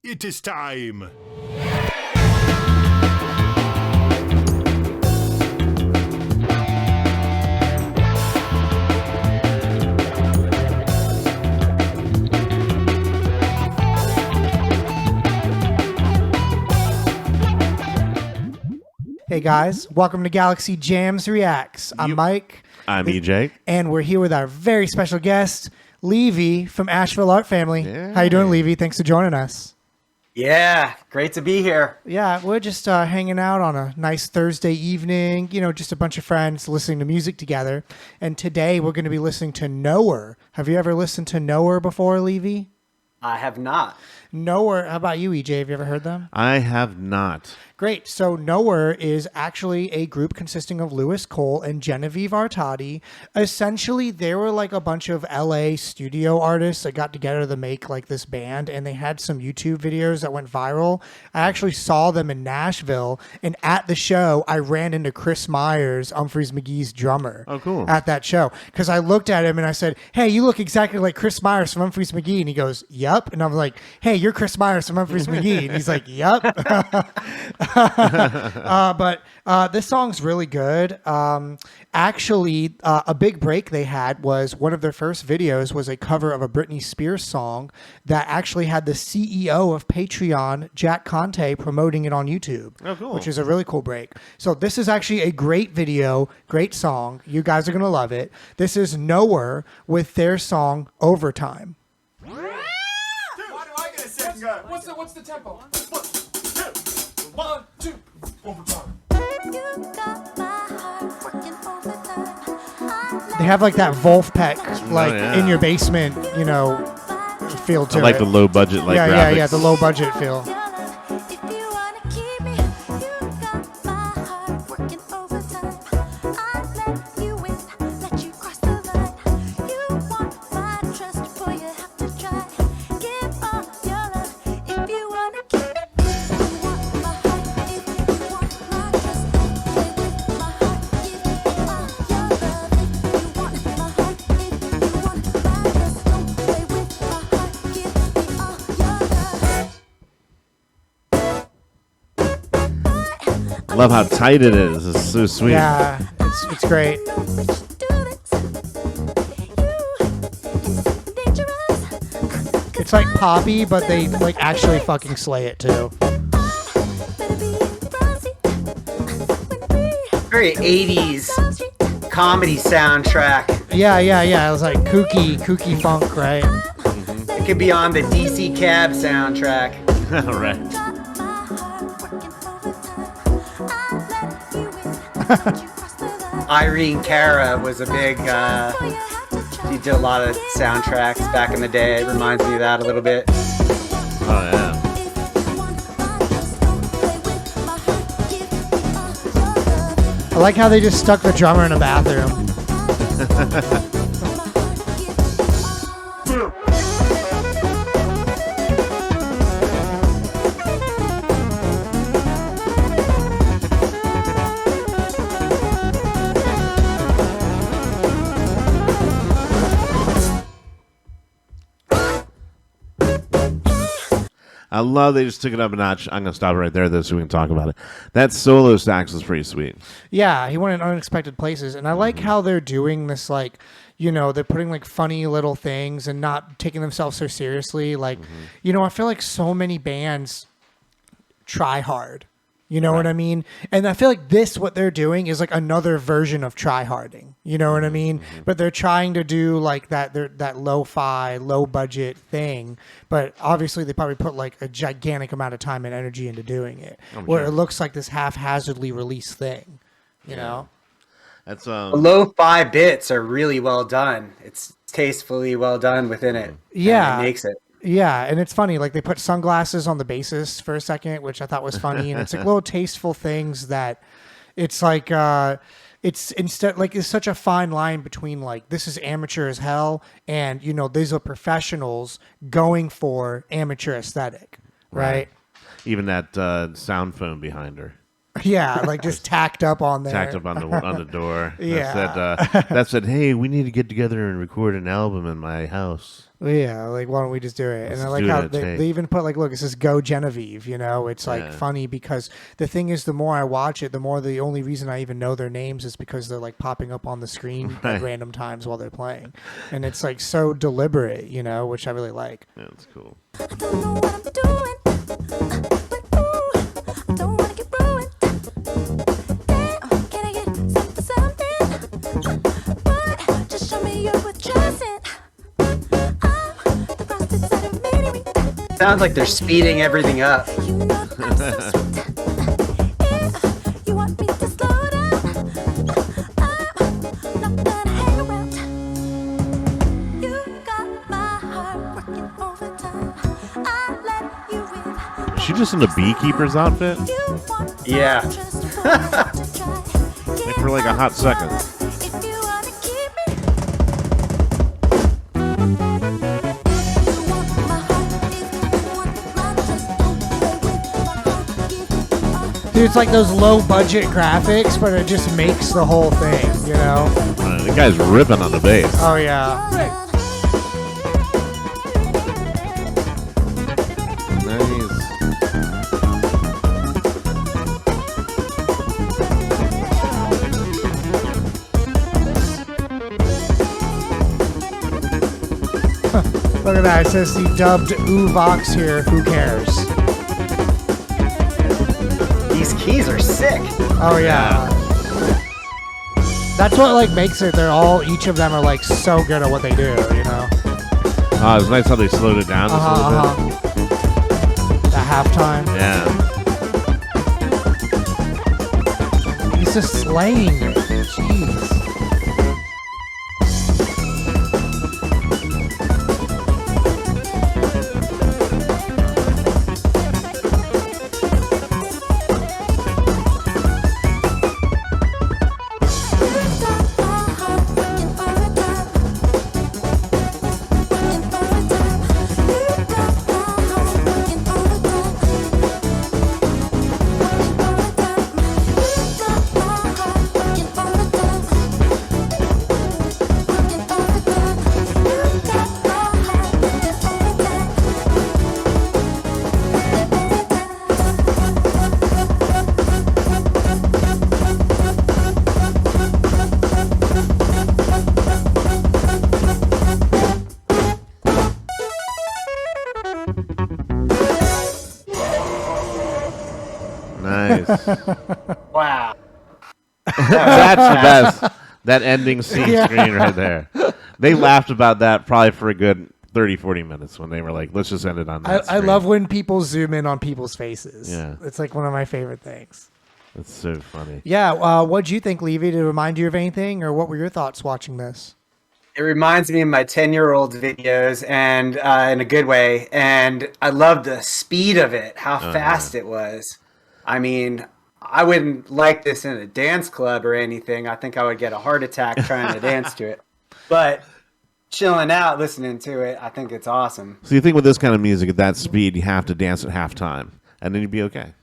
It is time. Hey guys, welcome to Galaxy Jams Reacts. I'm Mike. I'm EJ. And we're here with our very special guest, Levy from Asheville Art Family. Yeah. How you doing, Levy? Thanks for joining us. Yeah, great to be here. Yeah, we're just hanging out on a nice Thursday evening, just a bunch of friends listening to music together. And today we're going to be listening to KNOWER. Have you ever listened to KNOWER before, Levy? I have not. KNOWER, how about you, EJ? Have you ever heard them? I have not. Great. So KNOWER is actually a group consisting of Lewis Cole and Genevieve Artadi. Essentially, they were like a bunch of LA studio artists that got together to make like this band, and they had some YouTube videos that went viral. I actually saw them in Nashville, and at the show, I ran into Chris Myers, Humphreys McGee's drummer. Oh, cool. At that show. Because I looked at him and I said, hey, you look exactly like Chris Myers from Humphreys McGee. And he goes, yup. And I'm like, hey, you're Chris Myers from Humphreys McGee. And he's like, yup. But this song's really good. Actually, a big break they had was one of their first videos was a cover of a Britney Spears song that actually had the CEO of Patreon, Jack Conte, promoting it on YouTube. Oh, cool. Which is a really cool break. So this is actually a great video, great song. You guys are going to love it. This is KNOWER with their song Overtime. Why do I get a second go? What's the tempo? 1, 2, overtime. They have like that Wolfpack, like in your basement, feel to I like it. the low budget, graphics. Yeah, the low budget feel. I love how tight it is. It's so sweet. Yeah, it's great. It's like poppy, but they like actually fucking slay it too. Very 80s comedy soundtrack. Yeah. It was like kooky funk, right? It could be on the DC Cab soundtrack. All right. Irene Cara was a big, she did a lot of soundtracks back in the day. It reminds me of that a little bit. Oh, yeah. I like how they just stuck the drummer in a bathroom. I love they just took it up a notch. I'm going to stop it right there, though, so we can talk about it. That solo sax was pretty sweet. Yeah, he went in unexpected places. And I like how they're doing this, like, they're putting like funny little things and not taking themselves so seriously. Like, I feel like so many bands try hard. You know what I mean? And I feel like what they're doing is like another version of try-harding. You know what I mean? But they're trying to do like that lo-fi, low-budget thing. But obviously they probably put like a gigantic amount of time and energy into doing it. Where it looks like this haphazardly released thing. You know? That's The lo-fi bits are really well done. It's tastefully well done within it. Yeah. And it makes it. Yeah, and it's funny. Like they put sunglasses on the bassist for a second, which I thought was funny. And it's like little tasteful things that it's like it's instead like it's such a fine line between like this is amateur as hell and these are professionals going for amateur aesthetic, right? Even that sound phone behind her. Yeah, like just tacked up on there. Tacked up on the door. Yeah. That said, hey, we need to get together and record an album in my house. Yeah, like why don't we just do it? Let's And I like do it how in a they take. even put like, look, it says "Go Genevieve." You know, it's like Yeah. funny because the thing is, the more I watch it, the more the only reason I even know their names is because they're like popping up on the screen Right. at random times while they're playing, and it's like so deliberate, you know, which I really like. Yeah, that's cool. I don't know what I'm doing, but ooh, I don't wanna get ruined. Damn, can I get something? But just show me you're worth trusting. I'm the frosted side of many. Sounds like they're speeding everything up. You know that I'm so sweet. If you want me to slow down, I'm not gonna hang around. You got my heart working overtime. I let you in. Is she just in the beekeeper's outfit? You want Yeah. my trust, want to try. Like for like a hot second. If you wanna keep me, you want my heart. If you want my trust, don't play with my heart. Give it all. Dude, it's like those low budget graphics, but it just makes the whole thing, you know? The guy's ripping on the bass. Oh yeah. Nice. Look at that. It says he dubbed Uvox here. Who cares? These keys are sick. Oh yeah. That's what like makes it. They're all each of them are like so good at what they do. You know. It's nice how they slowed it down just a little bit. The halftime. Yeah. He's just slaying it. Jeez. Nice. Wow. That's the best. That ending scene Yeah. screen right there. They laughed about that probably for a good 30, 40 minutes when they were like, let's just end it on that I screen. love when people zoom in on people's faces. Yeah. It's like one of my favorite things. That's so funny. Yeah. What'd you think, Levy? Did it remind you of anything, or what were your thoughts watching this? It reminds me of my 10-year-old videos, and in a good way. And I love the speed of it, how fast it was. I mean, I wouldn't like this in a dance club or anything. I think I would get a heart attack trying to dance to it. But chilling out, listening to it, I think it's awesome. So you think with this kind of music at that speed, you have to dance at halftime, and then you'd be okay.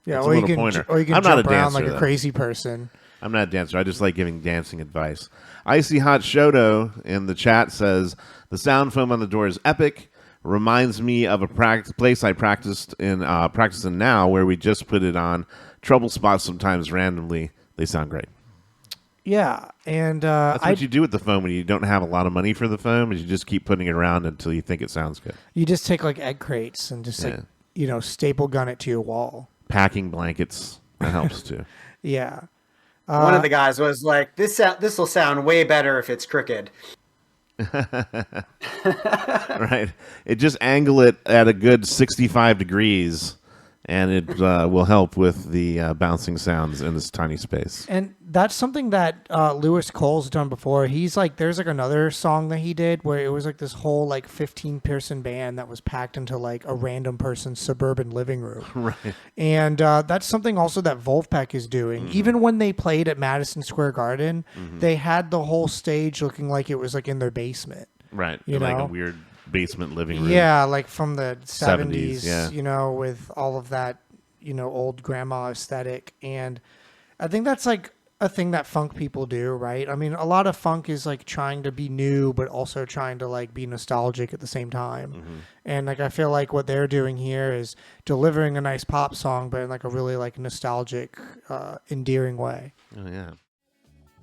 Yeah, It's a or you little can pointer. or you can I'm not jump a around dancer, like a though. crazy person. I'm not a dancer. I just like giving dancing advice. Icy Hot Shoto in the chat says, the sound foam on the door is epic. Reminds me of a place I practicing now where we just put it on. Trouble spots sometimes randomly. They sound great. Yeah, and That's what you do with the foam when you don't have a lot of money for the foam, is you just keep putting it around until you think it sounds good. you just take like egg crates and just like staple gun it to your wall. Packing blankets, that helps too. Yeah. One of the guys was like, "This will sound way better if it's crooked." Right. It just angle it at a good 65 degrees, and it will help with the bouncing sounds in this tiny space. And that's something that Lewis Cole's done before. He's like, there's like another song that he did where it was like this whole like 15-person band that was packed into like a random person's suburban living room. Right. And that's something also that Wolfpack is doing. Even when they played at Madison Square Garden, they had the whole stage looking like it was like in their basement. Right. You Like know? a weird basement living room. Yeah, like from the 70s, yeah. you know, with all of that, old grandma aesthetic. And I think that's like a thing that funk people do, right? I mean, a lot of funk is like trying to be new, but also trying to like be nostalgic at the same time. And like, I feel like what they're doing here is delivering a nice pop song, but in like a really like nostalgic, endearing way. Oh, yeah.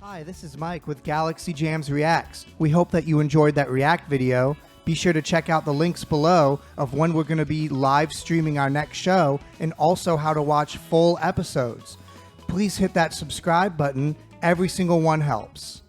Hi, this is Mike with Galaxy Jams Reacts. We hope that you enjoyed that React video. Be sure to check out the links below of when we're going to be live streaming our next show and also how to watch full episodes. Please hit that subscribe button. Every single one helps.